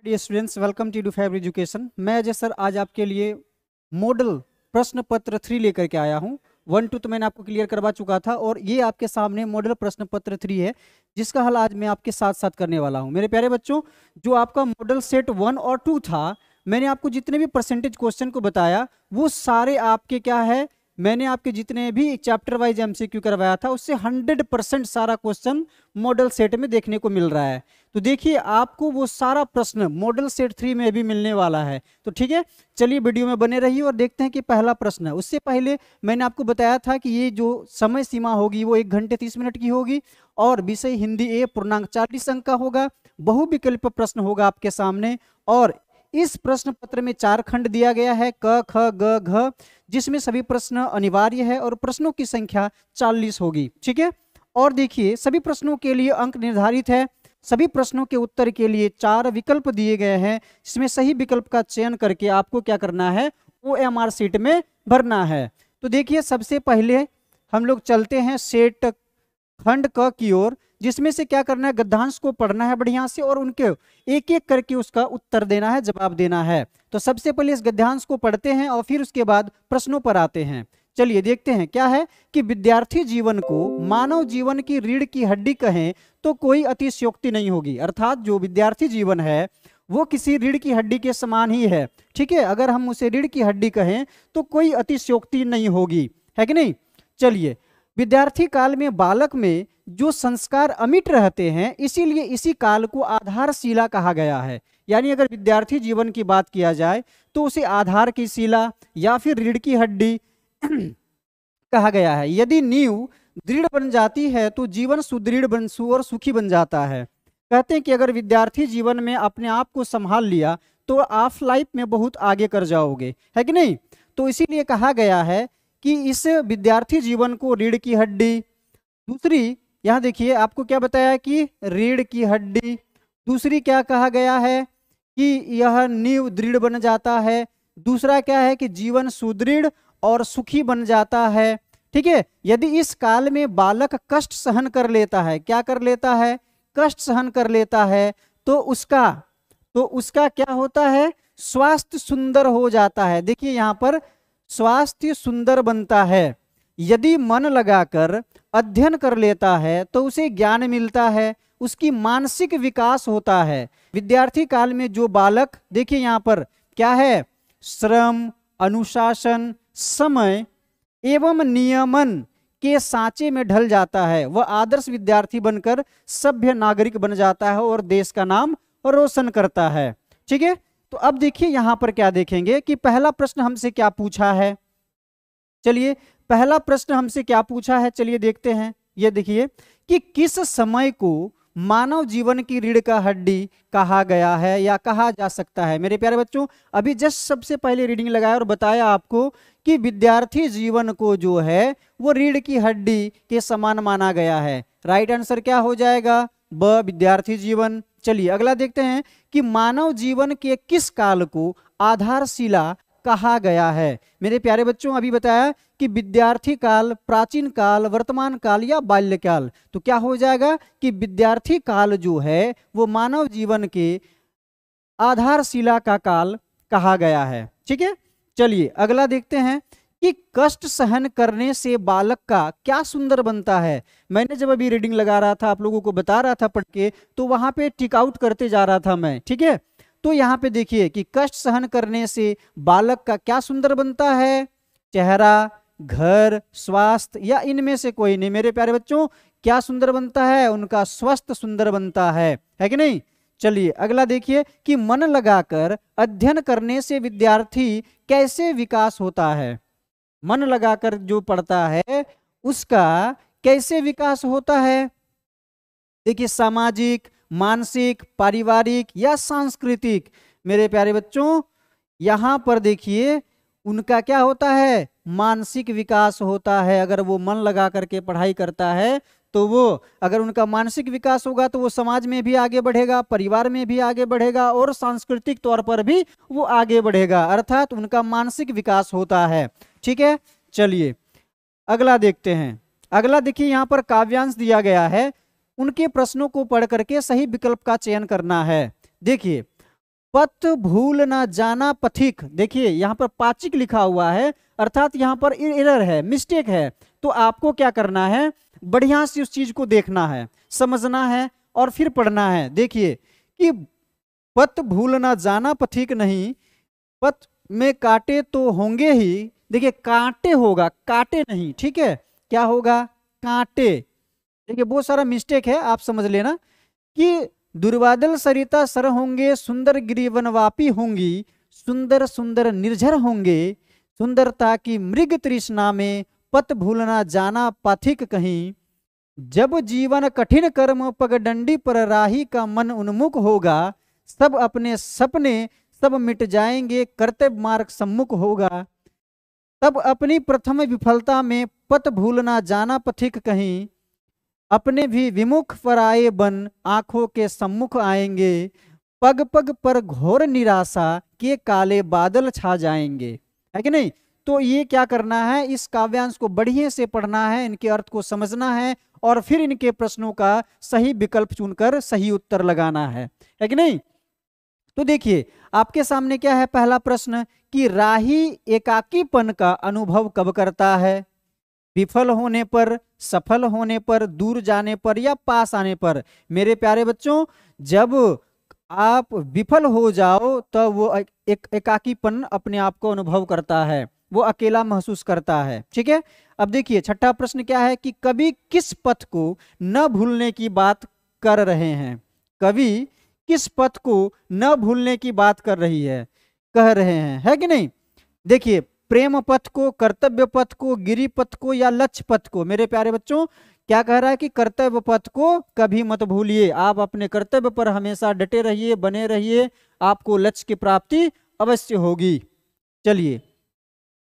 Dear students, welcome to fiber education. मैं Ajay sir आज आपके लिए मॉडल प्रश्न पत्र 3 लेकर के आया हूं। 1 2 तो मैंने आपको क्लियर करवा चुका था और ये आपके सामने मॉडल प्रश्न पत्र 3 है, जिसका हल आज मैं आपके साथ साथ करने वाला हूं। मेरे प्यारे बच्चों, जो आपका मॉडल सेट 1 और 2 था, मैंने आपको जितने भी परसेंटेज क्वेश्चन को बताया वो सारे आपके क्या है, मैंने आपके जितने भी चैप्टर वाइज एमसीक्यू करवाया था उससे 100% सारा क्वेश्चन मॉडल सेट में देखने को मिल रहा है। तो देखिए आपको वो सारा प्रश्न मॉडल सेट 3 में भी मिलने वाला है। तो ठीक है, चलिए वीडियो में बने रहिए और देखते हैं कि पहला प्रश्न है। उससे पहले मैंने आपको बताया था कि ये जो समय सीमा होगी वो 1 घंटे 30 मिनट की होगी और विषय हिंदी ए पूर्णांक 40 अंक का होगा। बहुविकल्प प्रश्न होगा आपके सामने और इस प्रश्न पत्र में 4 खंड दिया गया है, क ख ग घ, जिसमें सभी प्रश्न अनिवार्य है और प्रश्नों की संख्या 40 होगी। ठीक है, और देखिए सभी प्रश्नों के लिए अंक निर्धारित है। सभी प्रश्नों के उत्तर के लिए 4 विकल्प दिए गए हैं, जिसमें सही विकल्प का चयन करके आपको क्या करना है, OMR सीट में भरना है। तो देखिए सबसे पहले हम लोग चलते हैं सेट खंड क की ओर, जिसमें से क्या करना है, गद्यांश को पढ़ना है बढ़िया से और उनके एक एक करके उसका उत्तर देना है, जवाब देना है। तो सबसे पहले इस गद्यांश को पढ़ते हैं और फिर उसके बाद प्रश्नों पर आते हैं। चलिए देखते हैं क्या है कि विद्यार्थी जीवन को मानव जीवन की रीढ़ की हड्डी कहें तो कोई अतिशयोक्ति नहीं होगी। अर्थात जो विद्यार्थी जीवन है वो किसी रीढ़ की हड्डी के समान ही है। ठीक है, अगर हम उसे रीढ़ की हड्डी कहें तो कोई अतिशयोक्ति नहीं होगी, है कि नहीं। चलिए, विद्यार्थी काल में बालक में जो संस्कार अमिट रहते हैं, इसीलिए इसी काल को आधारशिला कहा गया है। यानी अगर विद्यार्थी जीवन की बात किया जाए तो उसे आधार की शिला या फिर रीढ़ की हड्डी कहा गया है। यदि नींव दृढ़ बन जाती है तो जीवन सुदृढ़ बन और सुखी बन जाता है। कहते हैं कि अगर विद्यार्थी जीवन में अपने आप को संभाल लिया तो आप लाइफ में बहुत आगे कर जाओगे, है कि नहीं। तो इसीलिए कहा गया है कि इस विद्यार्थी जीवन को रीढ़ की हड्डी, दूसरी यहाँ देखिए आपको क्या बताया कि रीढ़ की हड्डी, दूसरी क्या कहा गया है कि यह नींव दृढ़ बन जाता है, दूसरा क्या है कि जीवन सुदृढ़ और सुखी बन जाता है। ठीक है, यदि इस काल में बालक कष्ट सहन कर लेता है, क्या कर लेता है, कष्ट सहन कर लेता है, तो उसका क्या होता है, स्वास्थ्य सुंदर हो जाता है। देखिए यहाँ पर स्वास्थ्य सुंदर बनता है। यदि मन लगाकर अध्ययन कर लेता है तो उसे ज्ञान मिलता है, उसकी मानसिक विकास होता है। विद्यार्थी काल में जो बालक, देखिए यहाँ पर क्या है, श्रम, अनुशासन, समय एवं नियमन के सांचे में ढल जाता है, वह आदर्श विद्यार्थी बनकर सभ्य नागरिक बन जाता है और देश का नाम रोशन करता है। ठीक है, तो अब देखिए यहां पर क्या देखेंगे कि पहला प्रश्न हमसे क्या पूछा है। चलिए पहला प्रश्न हमसे क्या पूछा है, चलिए देखते हैं। ये देखिए कि किस समय को मानव जीवन की रीढ़ का हड्डी कहा गया है या कहा जा सकता है। मेरे प्यारे बच्चों, अभी जस्ट सबसे पहले रीडिंग लगाया और बताया आपको कि विद्यार्थी जीवन को जो है वो रीढ़ की हड्डी के समान माना गया है। राइट आंसर क्या हो जाएगा, ब, विद्यार्थी जीवन। चलिए अगला देखते हैं कि मानव जीवन के किस काल को आधारशिला कहा गया है। मेरे प्यारे बच्चों, अभी बताया कि विद्यार्थी काल, प्राचीन काल, वर्तमान काल या बाल्यकाल। तो क्या हो जाएगा कि विद्यार्थी काल जो है वो मानव जीवन के आधारशिला का काल कहा गया है। ठीक है, चलिए अगला देखते हैं कि कष्ट सहन करने से बालक का क्या सुंदर बनता है। मैंने जब अभी रीडिंग लगा रहा था, आप लोगों को बता रहा था पढ़ के, तो वहां पे टिक आउट करते जा रहा था मैं। ठीक है, तो यहाँ पे देखिए कि कष्ट सहन करने से बालक का क्या सुंदर बनता है, चेहरा, घर, स्वास्थ्य या इनमें से कोई नहीं। मेरे प्यारे बच्चों, क्या सुंदर बनता है, उनका स्वास्थ्य सुंदर बनता है कि नहीं। चलिए अगला देखिए कि मन लगाकर अध्ययन करने से विद्यार्थी कैसे विकास होता है। मन लगाकर जो पढ़ता है उसका कैसे विकास होता है। देखिए सामाजिक, मानसिक, पारिवारिक या सांस्कृतिक। मेरे प्यारे बच्चों, यहाँ पर देखिए उनका क्या होता है, मानसिक विकास होता है। अगर वो मन लगा करके पढ़ाई करता है तो वो, अगर उनका मानसिक विकास होगा तो वो समाज में भी आगे बढ़ेगा, परिवार में भी आगे बढ़ेगा और सांस्कृतिक तौर पर भी वो आगे बढ़ेगा। अर्थात उनका मानसिक विकास होता है। ठीक है, चलिए अगला देखते हैं। अगला देखिए यहाँ पर काव्यांश दिया गया है, उनके प्रश्नों को पढ़ करके सही विकल्प का चयन करना है। देखिए पथ भूल ना जाना पथिक, देखिए यहाँ पर पाचिक लिखा हुआ है, अर्थात यहाँ पर एरर है, मिस्टेक है। तो आपको क्या करना है, बढ़िया से उस चीज को देखना है, समझना है और फिर पढ़ना है। देखिए कि पथ भूल ना जाना पथिक नहीं, पथ में कांटे तो होंगे ही, देखिए कांटे होगा, कांटे नहीं, ठीक है, क्या होगा, कांटे। देखिए बहुत सारा मिस्टेक है, आप समझ लेना कि दुर्वादल सरिता सर होंगे, सुंदर गिरिवनवापी होंगी, सुंदर सुंदर निर्झर होंगे, सुंदरता की मृग तृष्णा में पथ भूलना जाना पाथिक कहीं। जब जीवन कठिन कर्म पगडंडी पर राही का मन उन्मुख होगा, सब अपने सपने सब मिट जाएंगे, कर्तव्य मार्ग सम्मुख होगा। तब अपनी प्रथम विफलता में पथ भूलना जाना पथिक कहीं, अपने भी विमुख पर आए बन आंखों के सम्मुख आएंगे, पग पग पर घोर निराशा के काले बादल छा जाएंगे, है कि नहीं। तो ये क्या करना है, इस काव्यांश को बढ़िया से पढ़ना है, इनके अर्थ को समझना है और फिर इनके प्रश्नों का सही विकल्प चुनकर सही उत्तर लगाना है कि नहीं। तो देखिए आपके सामने क्या है, पहला प्रश्न कि राही एकाकीपन का अनुभव कब करता है, विफल होने पर, सफल होने पर, दूर जाने पर या पास आने पर। मेरे प्यारे बच्चों, जब आप विफल हो जाओ तो वो एक एकाकीपन अपने आप को अनुभव करता है, वो अकेला महसूस करता है, ठीक है। अब देखिए छठा प्रश्न क्या है कि कवि किस पथ को न भूलने की बात कर रहे हैं, कवि किस पथ को न भूलने की बात कर रही है, कह रहे हैं, है कि नहीं। देखिए प्रेम पथ को, कर्तव्य पथ को, गिरि पथ को या लक्ष्य पथ को। मेरे प्यारे बच्चों क्या कह रहा है कि कर्तव्य पथ को कभी मत भूलिए, आप अपने कर्तव्य पर हमेशा डटे रहिए, बने रहिए, आपको लक्ष्य की प्राप्ति अवश्य होगी। चलिए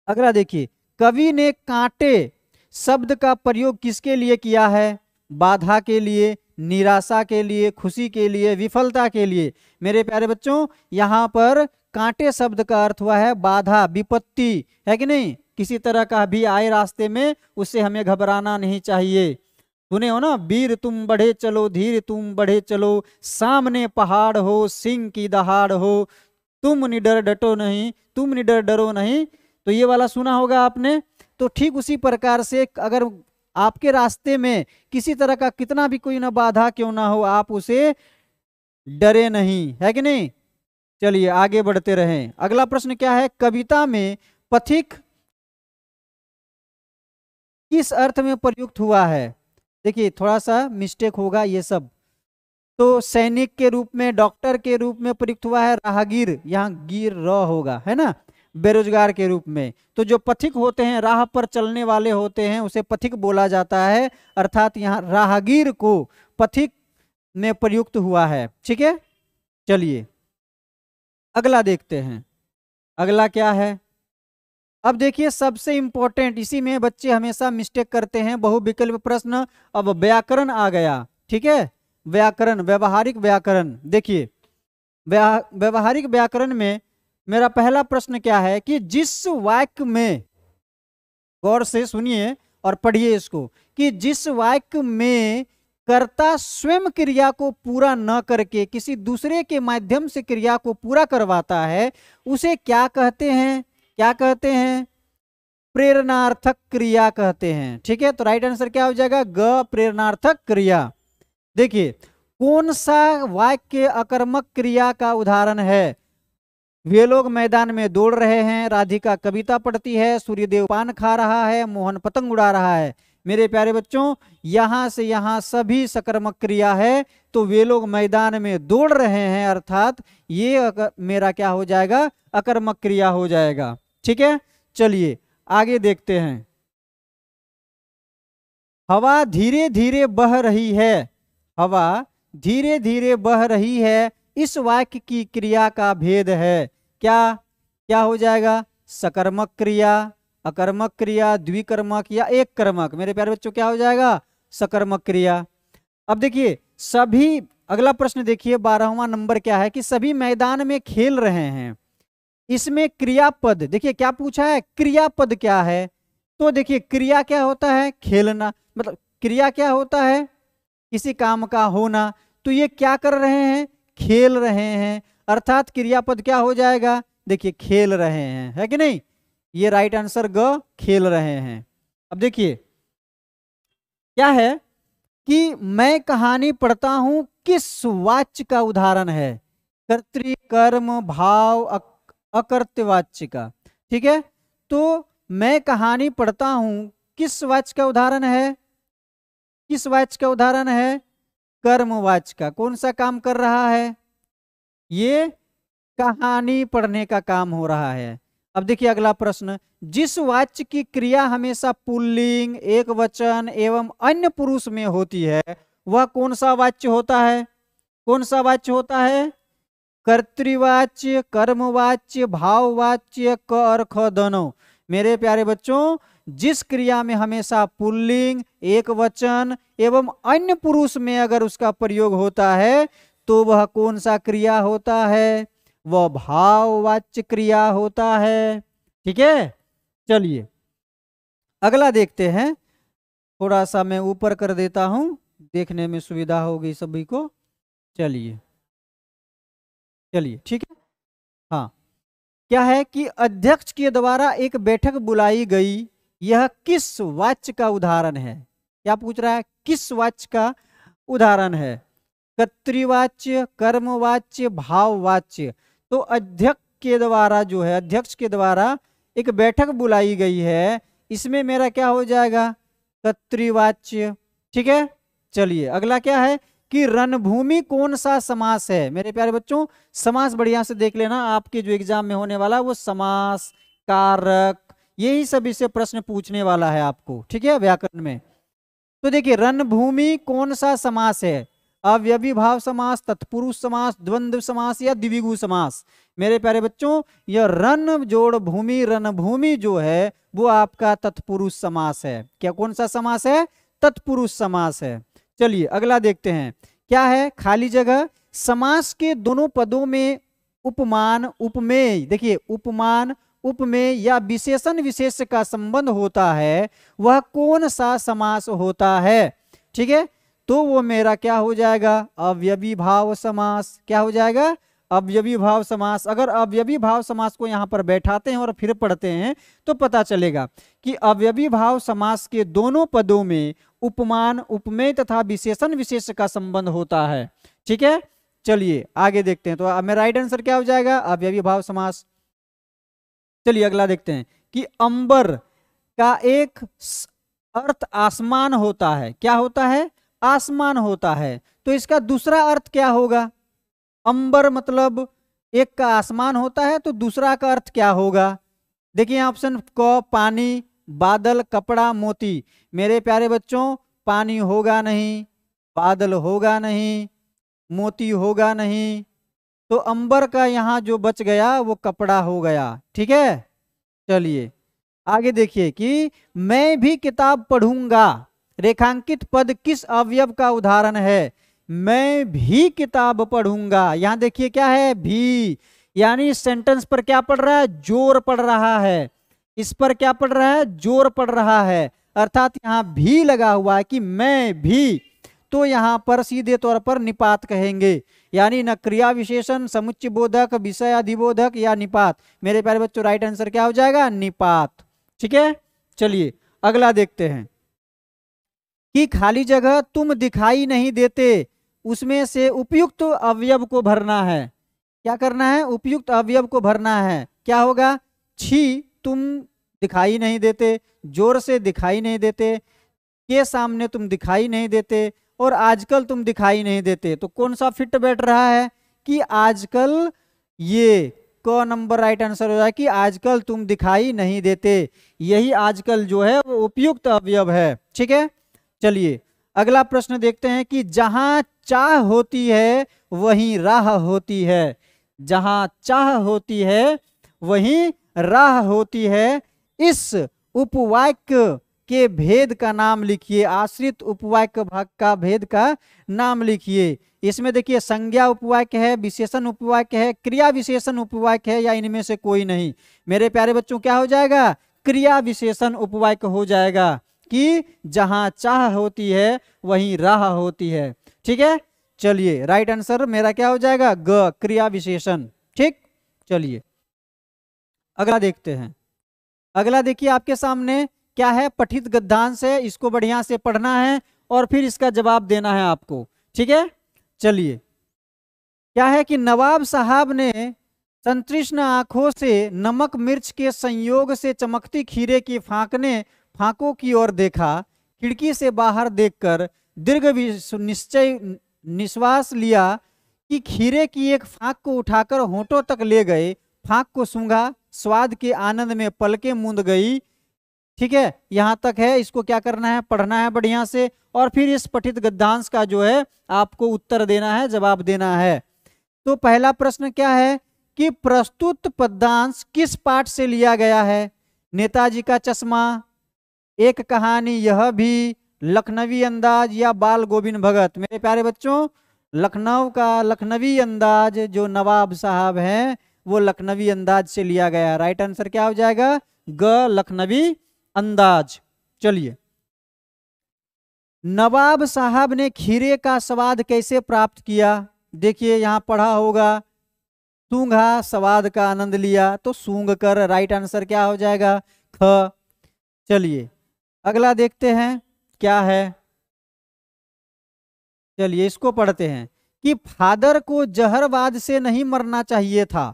अगला देखिए, कवि ने कांटे शब्द का प्रयोग किसके लिए किया है, बाधा के लिए, निराशा के लिए, खुशी के लिए, विफलता के लिए। मेरे प्यारे बच्चों यहाँ पर कांटे शब्द का अर्थ हुआ है बाधा, विपत्ति, है कि नहीं। किसी तरह का भी आए रास्ते में उससे हमें घबराना नहीं चाहिए। सुने हो ना, वीर तुम बढ़े चलो, धीर तुम बढ़े चलो, सामने पहाड़ हो, सिंह की दहाड़ हो, तुम निडर डटो नहीं, तुम निडर डरो नहीं। तो ये वाला सुना होगा आपने। तो ठीक उसी प्रकार से अगर आपके रास्ते में किसी तरह का कितना भी कोई ना बाधा क्यों ना हो, आप उसे डरे नहीं, है कि नहीं। चलिए आगे बढ़ते रहें। अगला प्रश्न क्या है, कविता में पथिक किस अर्थ में प्रयुक्त हुआ है। देखिए थोड़ा सा मिस्टेक होगा ये सब। तो सैनिक के रूप में, डॉक्टर के रूप में प्रयुक्त हुआ है, राहगीर, यहाँ गिर र होगा, है ना, बेरोजगार के रूप में। तो जो पथिक होते हैं, राह पर चलने वाले होते हैं, उसे पथिक बोला जाता है, अर्थात यहाँ राहगीर को पथिक में प्रयुक्त हुआ है, ठीक है। चलिए अगला देखते हैं, अगला क्या है। अब देखिए सबसे इंपॉर्टेंट, इसी में बच्चे हमेशा मिस्टेक करते हैं, बहुविकल्प प्रश्न। अब व्याकरण आ गया, ठीक है, व्याकरण, व्यवहारिक व्याकरण। देखिए व्यवहारिक व्याकरण में मेरा पहला प्रश्न क्या है कि जिस वाक्य में, गौर से सुनिए और पढ़िए इसको, कि जिस वाक्य में कर्ता स्वयं क्रिया को पूरा न करके किसी दूसरे के माध्यम से क्रिया को पूरा करवाता है, उसे क्या कहते हैं, क्या कहते हैं, प्रेरणार्थक क्रिया कहते हैं, ठीक है। तो राइट आंसर क्या हो जाएगा, ग, प्रेरणार्थक क्रिया। देखिए कौन सा वाक्य अकर्मक क्रिया का उदाहरण है, वे लोग मैदान में दौड़ रहे हैं, राधिका कविता पढ़ती है, सूर्यदेव पान खा रहा है, मोहन पतंग उड़ा रहा है। मेरे प्यारे बच्चों यहां से यहां सभी सकर्मक क्रिया है, तो वे लोग मैदान में दौड़ रहे हैं, अर्थात ये मेरा क्या हो जाएगा, अकर्मक क्रिया हो जाएगा, ठीक है। चलिए आगे देखते हैं। हवा धीरे धीरे बह रही है, हवा धीरे धीरे बह रही है, इस वाक्य की क्रिया का भेद है, क्या क्या हो जाएगा, सकर्मक क्रिया, अकर्मक क्रिया, द्विकर्मक या एक कर्मक। मेरे प्यारे बच्चों क्या हो जाएगा, सकर्मक क्रिया। अब देखिए सभी, अगला प्रश्न देखिए 12वां नंबर क्या है कि सभी मैदान में खेल रहे हैं, इसमें क्रियापद, देखिए क्या पूछा है, क्रियापद क्या है। तो देखिए क्रिया क्या होता है, खेलना, मतलब क्रिया क्या होता है, किसी काम का होना। तो ये क्या कर रहे हैं, खेल रहे हैं, अर्थात क्रियापद क्या हो जाएगा, देखिए खेल रहे हैं, है कि नहीं, ये राइट आंसर ग, खेल रहे हैं। अब देखिए क्या है कि मैं कहानी पढ़ता हूं, किस वाच्य का उदाहरण है, कर्तृ कर्म भाव अकर्त्य वाच्य का। ठीक है, तो मैं कहानी पढ़ता हूं किस वाच्य का उदाहरण है, किस वाच्य का उदाहरण है, कर्म वाच्य का। कौन सा काम कर रहा है, ये कहानी पढ़ने का काम हो रहा है। अब देखिए अगला प्रश्न, जिस वाच्य की क्रिया हमेशा पुल्लिंग, एक वचन एवं अन्य पुरुष में होती है वह कौन सा वाच्य होता है, कौन सा वाच्य होता है, कर्तृवाच्य, कर्मवाच्य, भाववाच्य, क और ख दोनों। मेरे प्यारे बच्चों, जिस क्रिया में हमेशा पुल्लिंग, एक वचन एवं अन्य पुरुष में अगर उसका प्रयोग होता है तो वह कौन सा क्रिया होता है, वह भाववाच्य क्रिया होता है। ठीक है, चलिए अगला देखते हैं। थोड़ा सा मैं ऊपर कर देता हूं, देखने में सुविधा होगी सभी को। चलिए चलिए ठीक है। हाँ, क्या है कि अध्यक्ष के द्वारा एक बैठक बुलाई गई, यह किस वाच्य का उदाहरण है। क्या पूछ रहा है, किस वाच्य का उदाहरण है, कर्तृवाच्य, कर्मवाच्य, भाववाच्य। तो अध्यक्ष के द्वारा जो है, अध्यक्ष के द्वारा एक बैठक बुलाई गई है, इसमें मेरा क्या हो जाएगा, कर्तृवाच्य। ठीक है, चलिए अगला क्या है कि रणभूमि कौन सा समास है। मेरे प्यारे बच्चों, समास बढ़िया से देख लेना, आपके जो एग्जाम में होने वाला वो समास, कारक, यही सब इससे प्रश्न पूछने वाला है आपको। ठीक है, व्याकरण में। तो देखिए रणभूमि कौन सा समास है, अव्ययी भाव समास, तत्पुरुष समास, द्वंद्व समास या द्विगु समास। मेरे प्यारे बच्चों, यह रण जोड़ भूमि, रणभूमि जो है वो आपका तत्पुरुष समास है। क्या कौन सा समास है, तत्पुरुष समास है। चलिए अगला देखते हैं, क्या है, खाली जगह। समास के दोनों पदों में उपमान उपमेय, देखिए उपमान उपमेय या विशेषण विशेष का संबंध होता है, वह कौन सा समास होता है। ठीक है, तो वो मेरा क्या हो जाएगा, अव्ययी भाव समास। क्या हो जाएगा, अव्ययी भाव समास। अगर अव्ययी भाव समास को यहाँ पर बैठाते हैं और फिर पढ़ते हैं तो पता चलेगा कि अव्ययी भाव समास के दोनों पदों में उपमान उपमेय तथा विशेषण विशेष का संबंध होता है। ठीक है, चलिए आगे देखते हैं। तो अब मेरा राइट आंसर क्या हो जाएगा, अव्ययी भाव समास। चलिए अगला देखते हैं कि अंबर का एक अर्थ आसमान होता है। क्या होता है, आसमान होता है। तो इसका दूसरा अर्थ क्या होगा, अंबर मतलब एक का आसमान होता है तो दूसरा का अर्थ क्या होगा। देखिए ऑप्शन क, पानी, बादल, कपड़ा, मोती। मेरे प्यारे बच्चों, पानी होगा नहीं, बादल होगा नहीं, मोती होगा नहीं, तो अंबर का यहाँ जो बच गया वो कपड़ा हो गया। ठीक है, चलिए आगे देखिए कि मैं भी किताब पढ़ूंगा, रेखांकित पद किस अवयव का उदाहरण है। मैं भी किताब पढ़ूंगा, यहां देखिए क्या है, भी, यानी सेंटेंस पर क्या पड़ रहा है, जोर पड़ रहा है। इस पर क्या पड़ रहा है, जोर पड़ रहा है, अर्थात यहां भी लगा हुआ है कि मैं भी। तो यहां पर सीधे तौर पर निपात कहेंगे, यानी न क्रिया विशेषण, समुच्चय बोधक, विषय अधिबोधक या निपात। मेरे प्यारे बच्चों, राइट आंसर क्या हो जाएगा, निपात। ठीक है, चलिए अगला देखते हैं कि खाली जगह तुम दिखाई नहीं देते, उसमें से उपयुक्त अवयव को भरना है। क्या करना है, उपयुक्त अवयव को भरना है। क्या होगा, छी तुम दिखाई नहीं देते, जोर से दिखाई नहीं देते, के सामने तुम दिखाई नहीं देते, और आजकल तुम दिखाई नहीं देते। तो कौन सा फिट बैठ रहा है कि आजकल, ये क नंबर राइट आंसर हो जाए कि आजकल तुम दिखाई नहीं देते। यही आजकल जो है वो उपयुक्त अवयव है। ठीक है, चलिए अगला प्रश्न देखते हैं कि जहां चाह होती है वहीं राह होती है। जहां चाह होती है वहीं राह होती है, इस उपवाक्य के भेद का नाम लिखिए। आश्रित उपवाक्य भाग का भेद का नाम लिखिए। इसमें देखिए संज्ञा उपवाक्य है, विशेषण उपवाक्य है, क्रिया विशेषण उपवाक्य है, या इनमें से कोई नहीं। मेरे प्यारे बच्चों, क्या हो जाएगा, क्रिया विशेषण उपवाक्य हो जाएगा कि जहां चाह होती है वहीं राह होती है। ठीक है, चलिए राइट आंसर मेरा क्या हो जाएगा, ग, क्रिया विशेषण। ठीक, चलिए अगला देखते हैं। अगला देखिए आपके सामने क्या है, पठित गद्यांश है, इसको बढ़िया से पढ़ना है और फिर इसका जवाब देना है आपको। ठीक है, चलिए क्या है कि नवाब साहब ने संतृष्ण आंखों से नमक मिर्च के संयोग से चमकती खीरे की फांकों की ओर देखा। खिड़की से बाहर देखकर दीर्घ निश्चय निश्वास लिया कि खीरे की एक फांक को उठाकर होठों तक ले गए। फांक को सूंघा, स्वाद के आनंद में पलकें मूंद गई। ठीक है, यहां तक है, इसको क्या करना है, पढ़ना है बढ़िया से और फिर इस पठित गद्यांश का जो है आपको उत्तर देना है, जवाब देना है। तो पहला प्रश्न क्या है कि प्रस्तुत पद्यांश किस पाठ से लिया गया है। नेताजी का चश्मा, एक कहानी यह भी, लखनवी अंदाज या बाल गोविंद भगत। मेरे प्यारे बच्चों, लखनऊ का लखनवी अंदाज जो नवाब साहब हैं वो लखनवी अंदाज से लिया गया। राइट आंसर क्या हो जाएगा, ग, लखनवी अंदाज। चलिए, नवाब साहब ने खीरे का स्वाद कैसे प्राप्त किया। देखिए यहां पढ़ा होगा, सूंघा, स्वाद का आनंद लिया, तो सूंघ कर। राइट आंसर क्या हो जाएगा, ख। चलिए अगला देखते हैं क्या है, चलिए इसको पढ़ते हैं कि फादर को जहरवाद से नहीं मरना चाहिए था,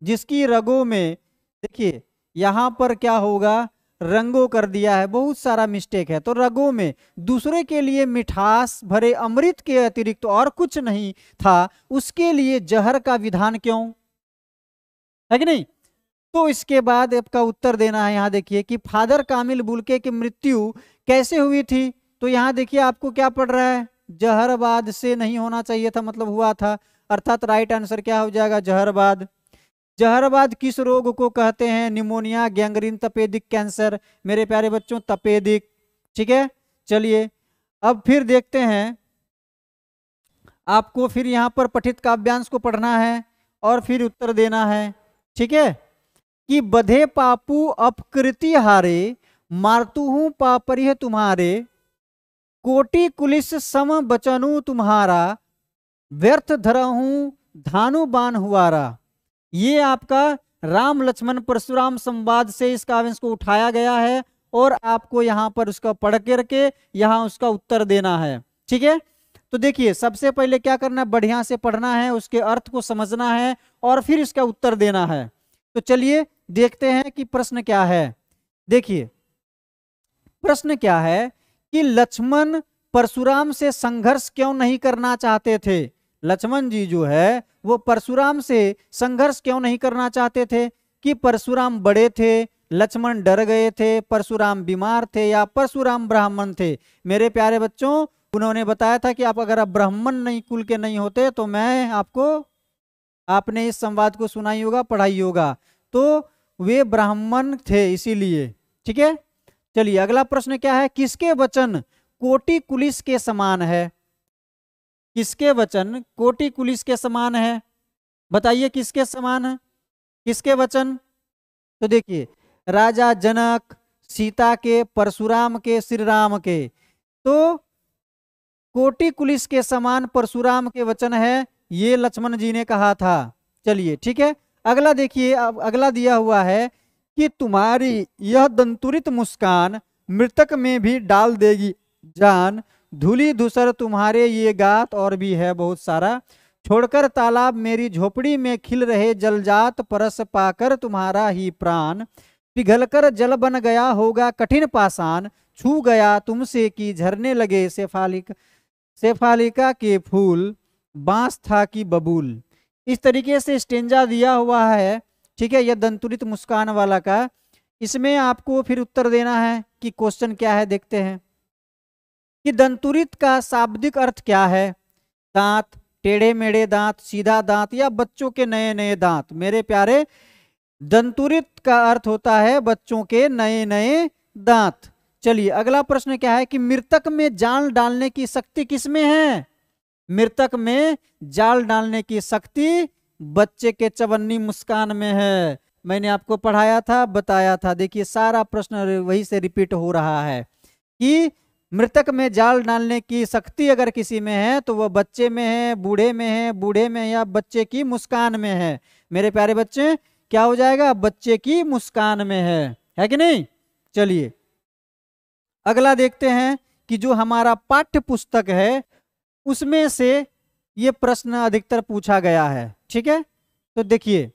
जिसकी रगों में, देखिए यहां पर क्या होगा, रंगों कर दिया है, बहुत सारा मिस्टेक है। तो रगों में दूसरे के लिए मिठास भरे अमृत के अतिरिक्त और कुछ नहीं था, उसके लिए जहर का विधान क्यों, है कि नहीं। तो इसके बाद आपका उत्तर देना है। यहां देखिए कि फादर कामिल बुल्के की मृत्यु कैसे हुई थी। तो यहां देखिए आपको क्या पड़ रहा है, जहरवाद से नहीं होना चाहिए था, मतलब हुआ था, अर्थात राइट आंसर क्या हो जाएगा, जहरवाद। जहरवाद किस रोग को कहते हैं, निमोनिया, गैंग्रीन, तपेदिक, कैंसर। मेरे प्यारे बच्चों तपेदिक। ठीक है, चलिए अब फिर देखते हैं, आपको फिर यहां पर पठित काव्यांश को पढ़ना है और फिर उत्तर देना है। ठीक है, कि बधे पापू अपकृति हारे, मारतूहू पापरिह तुम्हारे, कोटि कुलिस सम बचनु तुम्हारा, व्यर्थ धरहूं धानु बान हुआरा। ये आपका राम लक्ष्मण परशुराम संवाद से इस काव्यांश को उठाया गया है और आपको यहां पर उसका पढ़ करके यहां उसका उत्तर देना है। ठीक है, तो देखिए सबसे पहले क्या करना है, बढ़िया से पढ़ना है, उसके अर्थ को समझना है और फिर इसका उत्तर देना है। तो चलिए देखते हैं कि प्रश्न क्या है। देखिए प्रश्न क्या है कि लक्ष्मण परशुराम से संघर्ष क्यों नहीं करना चाहते थे। लक्ष्मण जी जो है वो परशुराम से संघर्ष क्यों नहीं करना चाहते थे, कि परशुराम बड़े थे, लक्ष्मण डर गए थे, परशुराम बीमार थे, या परशुराम ब्राह्मण थे। मेरे प्यारे बच्चों, उन्होंने बताया था कि आप अगर आप ब्राह्मण नहीं कुल के नहीं होते तो मैं आपको, आपने इस संवाद को सुना ही होगा, पढ़ाई होगा, तो वे ब्राह्मण थे इसीलिए। ठीक है, चलिए अगला प्रश्न क्या है, किसके वचन कोटि कुलिस के समान है। किसके वचन कोटि कुलिस के समान है, बताइए किसके समान है, किसके वचन। तो देखिए राजा जनक, सीता के, परशुराम के, श्री राम के। तो कोटि कुलिस के समान परशुराम के वचन है, ये लक्ष्मण जी ने कहा था। चलिए ठीक है, अगला देखिए, अब अगला दिया हुआ है कि तुम्हारी यह दंतुरित मुस्कान मृतक में भी डाल देगी जान, धूली धूसर तुम्हारे ये गात, और भी है बहुत सारा। छोड़कर तालाब मेरी झोपड़ी में खिल रहे जलजात, परस पाकर तुम्हारा ही प्राण, पिघलकर जल बन गया होगा कठिन पाषाण, छू गया तुमसे कि झरने लगे शेफालिका के फूल, बांस था कि बबूल। इस तरीके से स्टेंजा दिया हुआ है। ठीक है, यह दंतुरित मुस्कान वाला का। इसमें आपको फिर उत्तर देना है कि क्वेश्चन क्या है, देखते हैं कि दंतुरित का शाब्दिक अर्थ क्या है। दांत, टेढ़े मेढ़े दांत, सीधा दांत, या बच्चों के नए नए दांत। मेरे प्यारे, दंतुरित का अर्थ होता है बच्चों के नए नए दांत। चलिए अगला प्रश्न क्या है कि मृतक में जाल डालने की शक्ति किसमें है। मृतक में जाल डालने की शक्ति बच्चे के चवन्नी मुस्कान में है। मैंने आपको पढ़ाया था, बताया था। देखिए सारा प्रश्न वही से रिपीट हो रहा है कि मृतक में जाल डालने की शक्ति अगर किसी में है तो वह बच्चे में है, बूढ़े में है, बूढ़े में या बच्चे की मुस्कान में है। मेरे प्यारे बच्चे क्या हो जाएगा? बच्चे की मुस्कान में है कि नहीं? चलिए अगला देखते हैं कि जो हमारा पाठ्य पुस्तक है उसमें से ये प्रश्न अधिकतर पूछा गया है। ठीक है, तो देखिए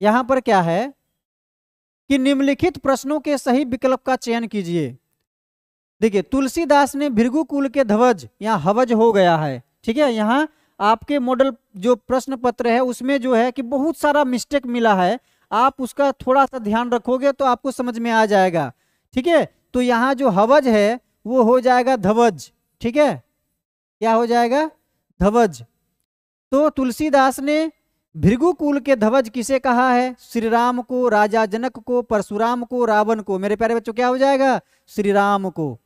यहां पर क्या है कि निम्नलिखित प्रश्नों के सही विकल्प का चयन कीजिए। देखिए तुलसीदास ने भृगु कुल के ध्वज या हवज हो गया है। ठीक है, यहाँ आपके मॉडल जो प्रश्न पत्र है उसमें जो है कि बहुत सारा मिस्टेक मिला है, आप उसका थोड़ा सा ध्यान रखोगे तो आपको समझ में आ जाएगा। ठीक है, तो यहाँ जो हवज है वो हो जाएगा ध्वज। ठीक है, क्या हो जाएगा? ध्वज। तो तुलसीदास ने भृगु कुल के ध्वज किसे कहा है? श्री राम को, राजा जनक को, परशुराम को, रावण को। मेरे प्यारे बच्चों क्या हो जाएगा? श्री राम को।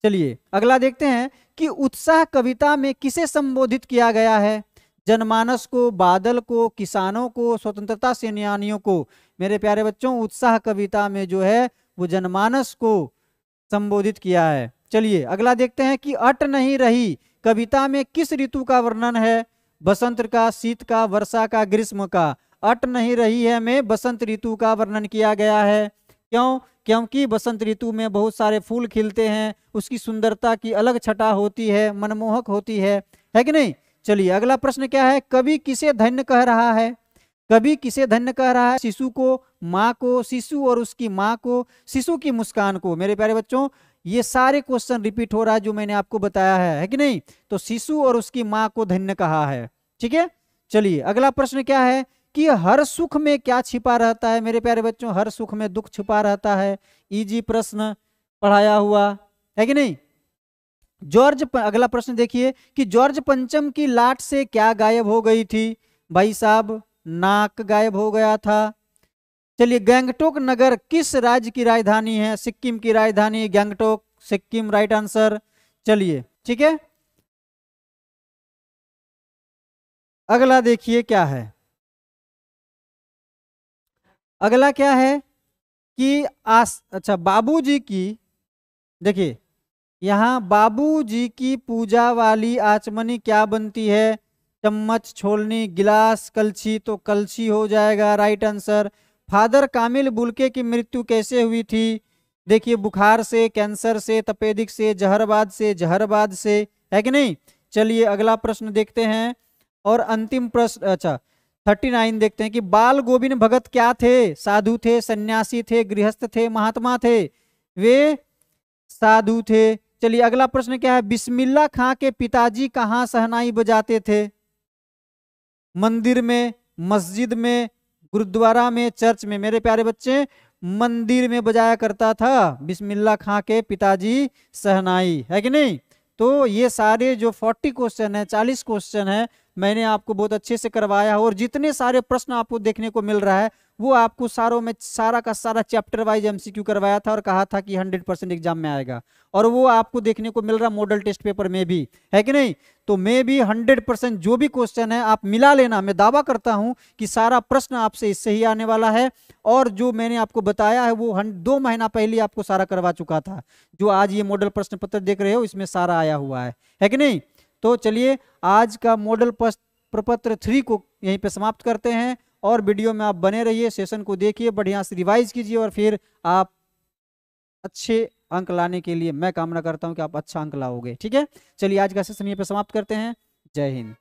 चलिए अगला देखते हैं कि उत्साह कविता में किसे संबोधित किया गया है? जनमानस को, बादल को, किसानों को, स्वतंत्रता सेनानियों को। मेरे प्यारे बच्चों उत्साह कविता में जो है वो जनमानस को संबोधित किया है। चलिए अगला देखते हैं कि अट नहीं रही कविता में किस ऋतु का वर्णन है? बसंत का, शीत का, वर्षा का, ग्रीष्म का। अट नहीं रही है में बसंत ऋतु का वर्णन किया गया है। क्यों? क्योंकि बसंत ऋतु में बहुत सारे फूल खिलते हैं, उसकी सुंदरता की अलग छटा होती है, मनमोहक होती है कि नहीं? चलिए अगला प्रश्न क्या है? कवि किसे धन्य कह रहा है? कवि किसे धन्य कह रहा है? शिशु को, माँ को, शिशु और उसकी माँ को, शिशु की मुस्कान को। मेरे प्यारे बच्चों ये सारे क्वेश्चन रिपीट हो रहा है जो मैंने आपको बताया है कि नहीं? तो शिशु और उसकी माँ को धन्य कहा है। ठीक है, चलिए अगला प्रश्न क्या है कि हर सुख में क्या छिपा रहता है? मेरे प्यारे बच्चों हर सुख में दुख छिपा रहता है। इजी प्रश्न पढ़ाया हुआ है कि नहीं? अगला प्रश्न देखिए कि जॉर्ज पंचम की लाट से क्या गायब हो गई थी? भाई साहब नाक गायब हो गया था। चलिए गैंगटोक नगर किस राज्य की राजधानी है? सिक्किम की राजधानी गैंगटोक, सिक्किम राइट आंसर। चलिए ठीक है, अगला देखिए क्या है। अगला क्या है कि अच्छा बाबूजी की, देखिए यहाँ बाबूजी की पूजा वाली आचमनी क्या बनती है? चम्मच, छोलनी, गिलास, कलछी। तो कलछी हो जाएगा राइट आंसर। फादर कामिल बुल्के की मृत्यु कैसे हुई थी? देखिए बुखार से, कैंसर से, तपेदिक से, जहरबाद से है कि नहीं? चलिए अगला प्रश्न देखते हैं और अंतिम प्रश्न, अच्छा 39 देखते हैं कि बाल गोविंद भगत क्या थे? साधु थे, सन्यासी थे, गृहस्थ थे, महात्मा थे? वे साधु थे। चलिए अगला प्रश्न क्या है? बिस्मिल्लाह खां के पिताजी कहाँ शहनाई बजाते थे? मंदिर में, मस्जिद में, गुरुद्वारा में, चर्च में। मेरे प्यारे बच्चे मंदिर में बजाया करता था बिस्मिल्लाह खां के पिताजी शहनाई, है कि नहीं? तो ये सारे जो 40 क्वेश्चन है, 40 क्वेश्चन है, मैंने आपको बहुत अच्छे से करवाया और जितने सारे प्रश्न आपको देखने को मिल रहा है वो आपको सारों में सारा का सारा चैप्टर वाइज एमसीक्यू करवाया था और कहा था कि 100% एग्जाम में आएगा, और वो आपको देखने को मिल रहा मॉडल टेस्ट पेपर में भी, है कि नहीं? तो मैं भी 100% जो भी क्वेश्चन है आप मिला लेना। मैं दावा करता हूं कि सारा प्रश्न आपसे इससे ही आने वाला है, और जो मैंने आपको बताया है वो 2 महीना पहले आपको सारा करवा चुका था। जो आज ये मॉडल प्रश्न पत्र देख रहे हो इसमें सारा आया हुआ है कि नहीं? तो चलिए आज का मॉडल प्रपत्र 3 को यहीं पे समाप्त करते हैं, और वीडियो में आप बने रहिए, सेशन को देखिए, बढ़िया से रिवाइज कीजिए, और फिर आप अच्छे अंक लाने के लिए मैं कामना करता हूं कि आप अच्छा अंक लाओगे। ठीक है, चलिए आज का सेशन यहीं पे समाप्त करते हैं। जय हिंद।